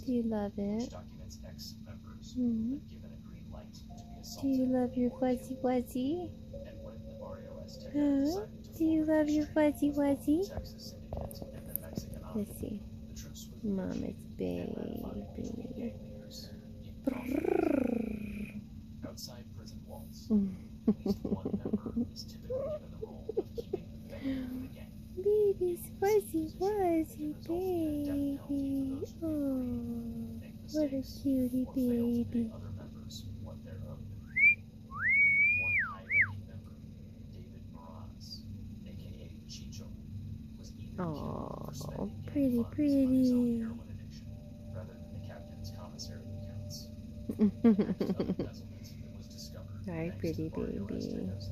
Do you love it? which documents ex-members Mm. who've been given a green light to be assaulted. Do you love your fuzzy wuzzy? And when the Barrio Azteca Huh? decided to Do you forward love peace your treaty fuzzy with both the wuzzy? Texas syndicate and the Mexican army, Let's see. the truce was Mama's negotiated and ratified between baby. gang leaders in outside prison walls. At least one member is typically given the role of keeping the faith of the gang. Baby's fuzzy wuzzy baby. Oh, what a cutie baby. Other members what they're owed. One high-ranking member, David Morales, aka Chicho, was even killed for spending gang pretty, funds on his own pretty. heroin addiction, rather than the captain's commissary accounts. An act of embezzlement that was discovered Hi, thanks pretty to Barrio baby. Azteca's